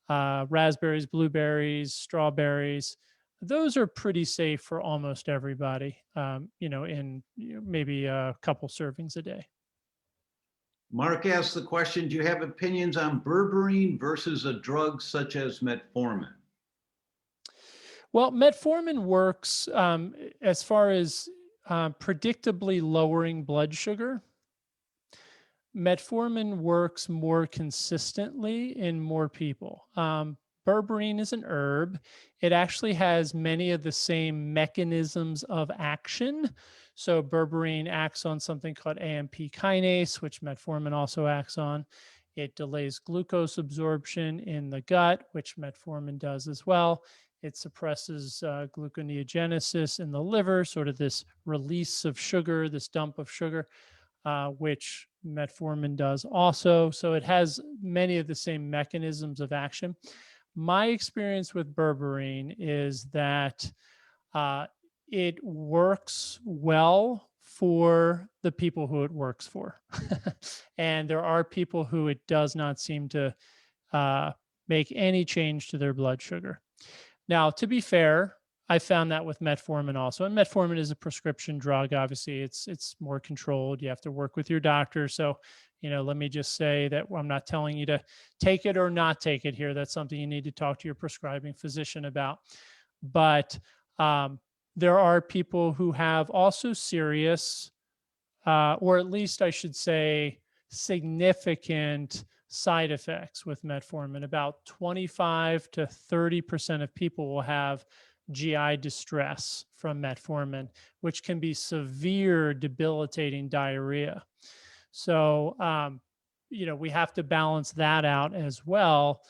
raspberries, blueberries, strawberries, those are pretty safe for almost everybody, in maybe a couple servings a day. Mark asked the question, do you have opinions on berberine versus a drug such as metformin? Well, metformin works as far as predictably lowering blood sugar. Metformin works more consistently in more people. Berberine is an herb. It actually has many of the same mechanisms of action. So berberine acts on something called AMP kinase, which metformin also acts on. It delays glucose absorption in the gut, which metformin does as well. It suppresses gluconeogenesis in the liver, sort of this release of sugar, this dump of sugar, which metformin does also. So it has many of the same mechanisms of action. My experience with berberine is that it works well for the people who it works for. And there are people who it does not seem to make any change to their blood sugar. Now, to be fair, I found that with metformin also. And metformin is a prescription drug. Obviously, it's more controlled. You have to work with your doctor. So, let me just say that I'm not telling you to take it or not take it here. That's something you need to talk to your prescribing physician about. But there are people who have also serious, or at least I should say, significant side effects with metformin. About 25 to 30% of people will have GI distress from metformin, which can be severe, debilitating diarrhea. So, we have to balance that out as well.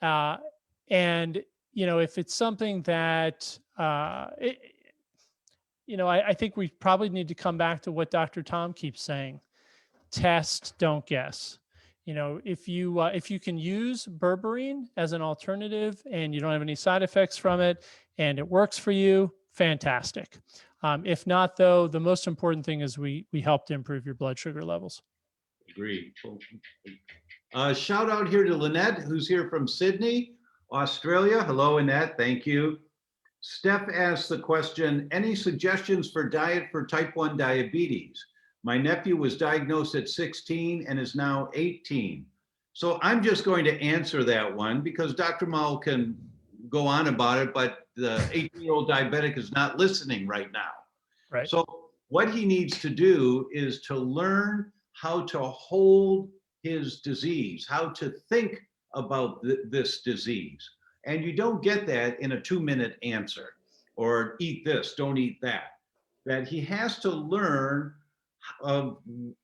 And, if it's something that, I think we probably need to come back to what Dr. Tom keeps saying: test, don't guess. If you can use berberine as an alternative and you don't have any side effects from it and it works for you, fantastic. If not, though, the most important thing is we help to improve your blood sugar levels. Agreed. Shout out here to Lynette, who's here from Sydney, Australia. Hello, Annette. Thank you. Steph asked the question, any suggestions for diet for type 1 diabetes? My nephew was diagnosed at 16 and is now 18. So I'm just going to answer that one because Dr. Mowll can go on about it, but the 18-year-old diabetic is not listening right now. Right. So what he needs to do is to learn how to hold his disease, how to think about this disease. And you don't get that in a 2-minute answer or eat this, don't eat that. That he has to learn of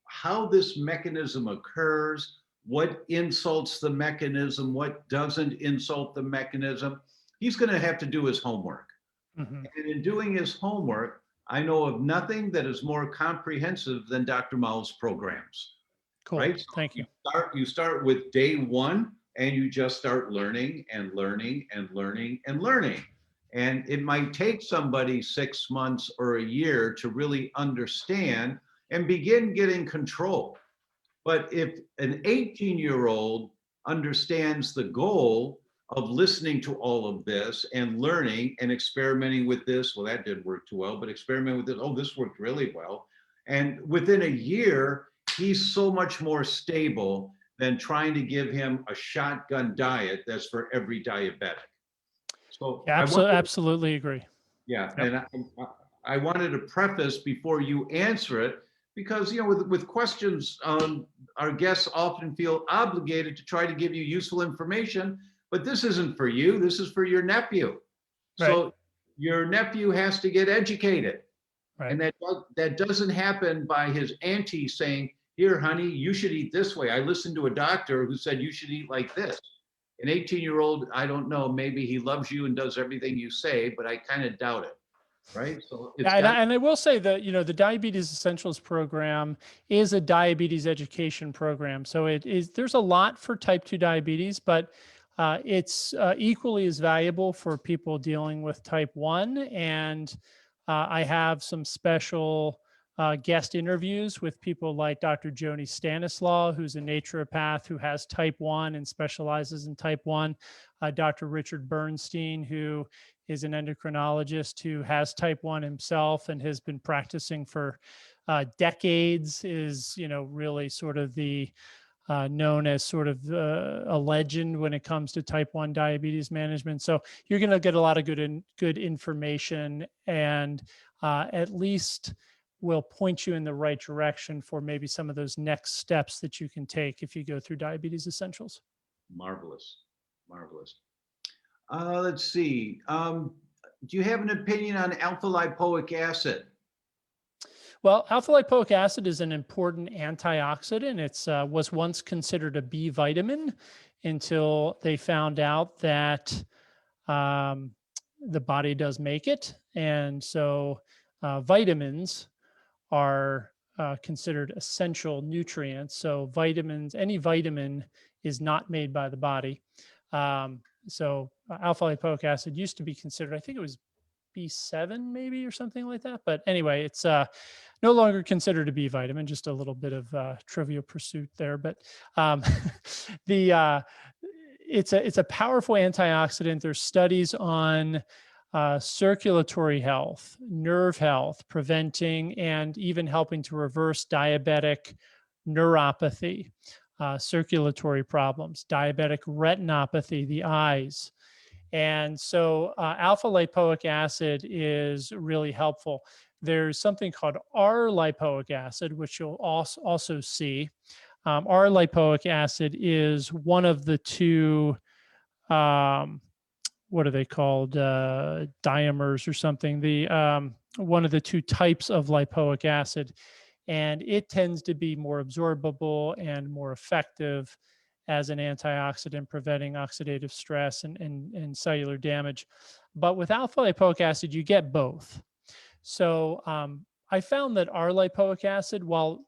how this mechanism occurs, what insults the mechanism, what doesn't insult the mechanism. He's going to have to do his homework. Mm-hmm. And in doing his homework, I know of nothing that is more comprehensive than Dr. Mowll's programs. Cool. Right? So thank you. You start with day one and you just start learning and learning and learning and learning. And it might take somebody 6 months or a year to really understand and begin getting control. But if an 18-year-old understands the goal of listening to all of this and learning and experimenting with this, well, that didn't work too well, but experiment with this, oh, this worked really well. And within a year, he's so much more stable than trying to give him a shotgun diet that's for every diabetic. So yeah, absolutely agree. Yeah, yep. And I wanted to preface before you answer it, because with questions, our guests often feel obligated to try to give you useful information, but this isn't for you, this is for your nephew. Right. So your nephew has to get educated. Right. And that doesn't happen by his auntie saying, here, honey, you should eat this way. I listened to a doctor who said you should eat like this. An 18-year-old, I don't know, maybe he loves you and does everything you say, but I kind of doubt it. Right. So it's and I will say that, the Diabetes Essentials program is a diabetes education program. So there's a lot for type 2 diabetes, but it's equally as valuable for people dealing with type 1. And I have some special guest interviews with people like Dr. Joni Stanislaw, who's a naturopath who has type 1 and specializes in type 1, Dr. Richard Bernstein, who is an endocrinologist who has type 1 himself and has been practicing for decades, is, really sort of the known as sort of a legend when it comes to type 1 diabetes management. So you're going to get a lot of good information, and at least will point you in the right direction for maybe some of those next steps that you can take if you go through Diabetes Essentials. Marvelous. Marvelous. Let's see. Do you have an opinion on alpha lipoic acid? Well, alpha lipoic acid is an important antioxidant. It's was once considered a B vitamin until they found out that the body does make it. And so vitamins are considered essential nutrients. So vitamins, any vitamin is not made by the body. So alpha lipoic acid used to be considered, I think it was B7 maybe or something like that. But anyway, it's no longer considered a B vitamin, just a little bit of trivia pursuit there. But it's a powerful antioxidant. There's studies on circulatory health, nerve health, preventing and even helping to reverse diabetic neuropathy, circulatory problems, diabetic retinopathy, the eyes. And so alpha lipoic acid is really helpful. There's something called R-lipoic acid, which you'll also see. R-lipoic acid is one of the two, what are they called? Dimers or something. One of the two types of lipoic acid. And it tends to be more absorbable and more effective as an antioxidant, preventing oxidative stress and cellular damage. But with alpha lipoic acid, you get both. So I found that R-lipoic acid, while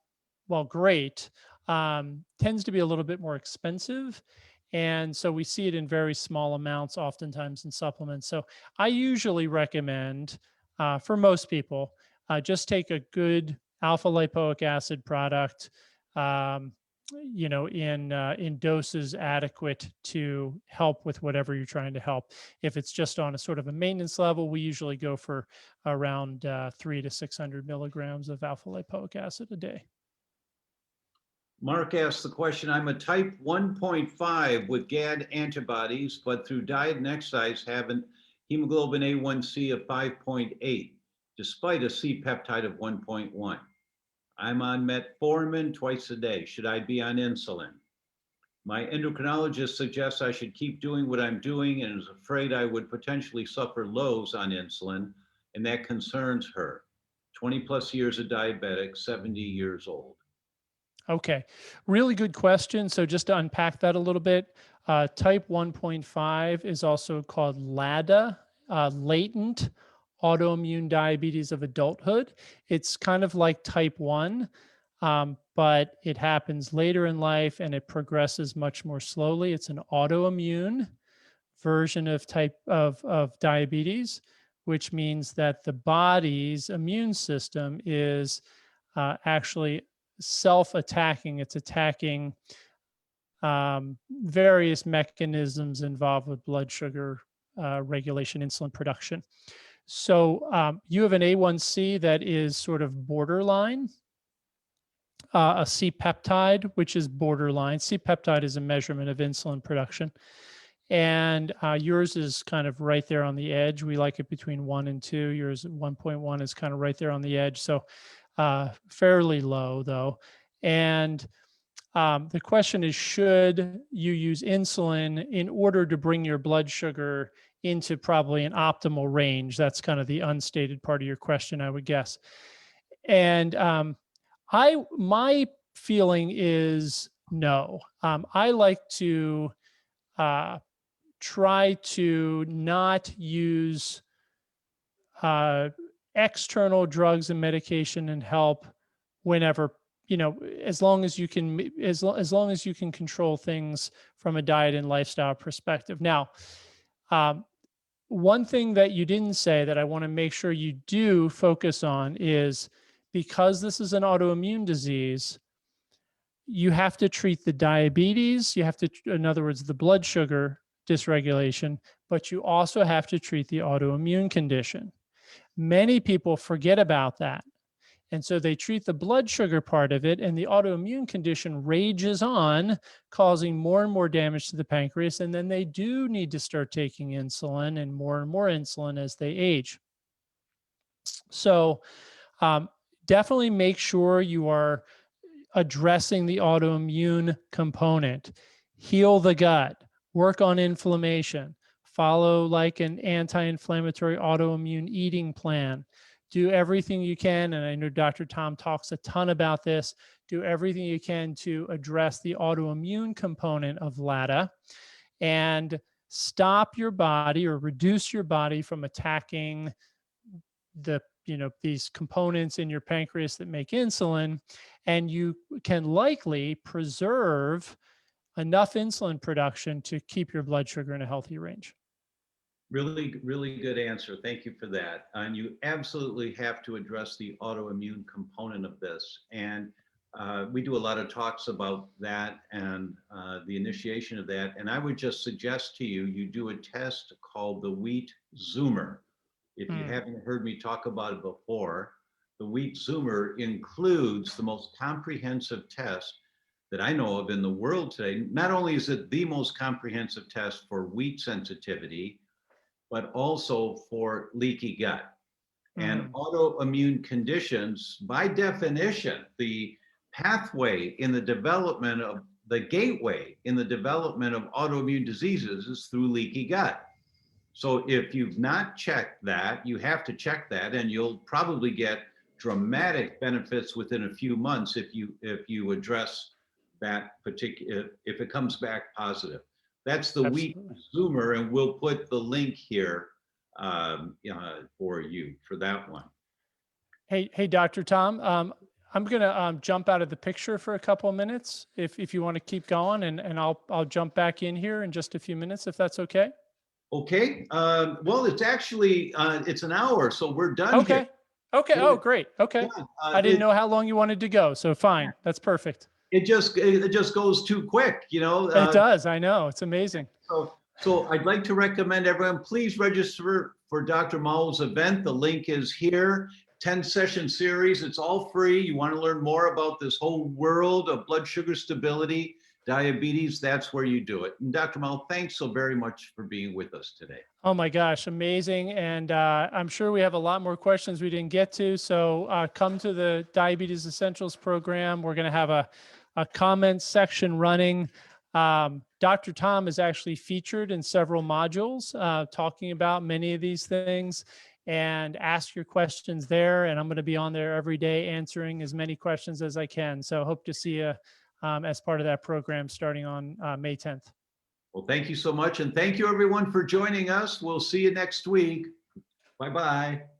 great, tends to be a little bit more expensive. And so we see it in very small amounts, oftentimes in supplements. So I usually recommend, for most people, just take a good alpha lipoic acid product, in doses adequate to help with whatever you're trying to help. If it's just on a sort of a maintenance level, we usually go for around 300 to 600 milligrams of alpha lipoic acid a day. Mark asked the question, I'm a type 1.5 with GAD antibodies, but through diet and exercise have an hemoglobin A1C of 5.8, despite a C-peptide of 1.1. I'm on metformin twice a day. Should I be on insulin? My endocrinologist suggests I should keep doing what I'm doing and is afraid I would potentially suffer lows on insulin, and that concerns her. 20 plus years of diabetic, 70 years old. Okay, really good question. So just to unpack that a little bit, type 1.5 is also called LADA, latent autoimmune diabetes of adulthood. It's kind of like type 1, but it happens later in life and it progresses much more slowly. It's an autoimmune version of type of diabetes, which means that the body's immune system is actually self-attacking. It's attacking various mechanisms involved with blood sugar regulation, insulin production. So you have an A1C that is sort of borderline, a C-peptide, which is borderline. C-peptide is a measurement of insulin production. And yours is kind of right there on the edge. We like it between 1 and 2. Yours at 1.1 is kind of right there on the edge. So fairly low though. And the question is, should you use insulin in order to bring your blood sugar into probably an optimal range? That's kind of the unstated part of your question, I would guess. And my feeling is no. I like to try to not use external drugs and medication and help whenever, as long as you can, as long as you can control things from a diet and lifestyle perspective. Now, one thing that you didn't say that I want to make sure you do focus on is, because this is an autoimmune disease, you have to treat the diabetes. You have to, in other words, the blood sugar dysregulation, but you also have to treat the autoimmune condition. Many people forget about that. And so they treat the blood sugar part of it, and the autoimmune condition rages on, causing more and more damage to the pancreas. And then they do need to start taking insulin and more insulin as they age. So definitely make sure you are addressing the autoimmune component. Heal the gut, work on inflammation, follow like an anti-inflammatory autoimmune eating plan. Do everything you can, and I know Dr. Tom talks a ton about this, do everything you can to address the autoimmune component of LADA, and stop your body or reduce your body from attacking the, these components in your pancreas that make insulin, and you can likely preserve enough insulin production to keep your blood sugar in a healthy range. Really, really good answer. Thank you for that. And you absolutely have to address the autoimmune component of this. And we do a lot of talks about that and the initiation of that. And I would just suggest to you, you do a test called the Wheat Zoomer. If you haven't heard me talk about it before, the Wheat Zoomer includes the most comprehensive test that I know of in the world today. Not only is it the most comprehensive test for wheat sensitivity, but also for leaky gut. And autoimmune conditions, by definition, the pathway in the development of the gateway in the development of autoimmune diseases is through leaky gut. So if you've not checked that, you have to check that, and you'll probably get dramatic benefits within a few months if you address that particular, if it comes back positive. That's the Wheat Zoomer, and we'll put the link here for you for that one. Hey, Dr. Tom, I'm going to jump out of the picture for a couple of minutes if you want to keep going, and I'll jump back in here in just a few minutes, if that's okay. Okay. Well, it's actually, it's an hour, so we're done Okay. here. Okay. Oh, great. Okay. Yeah, I didn't know how long you wanted to go, so fine. That's perfect. It just goes too quick, you know. It does. I know. It's amazing. So I'd like to recommend everyone, please register for Dr. Mowll's event. The link is here. 10-session series. It's all free. You want to learn more about this whole world of blood sugar stability, diabetes, that's where you do it. And Dr. Mowll, thanks so very much for being with us today. Oh my gosh, amazing. And I'm sure we have a lot more questions we didn't get to. So come to the Diabetes Essentials program. We're going to have a comment section running. Dr. Tom is actually featured in several modules talking about many of these things, and ask your questions there. And I'm going to be on there every day answering as many questions as I can. So hope to see you as part of that program starting on May 10th. Well, thank you so much. And thank you everyone for joining us. We'll see you next week. Bye-bye.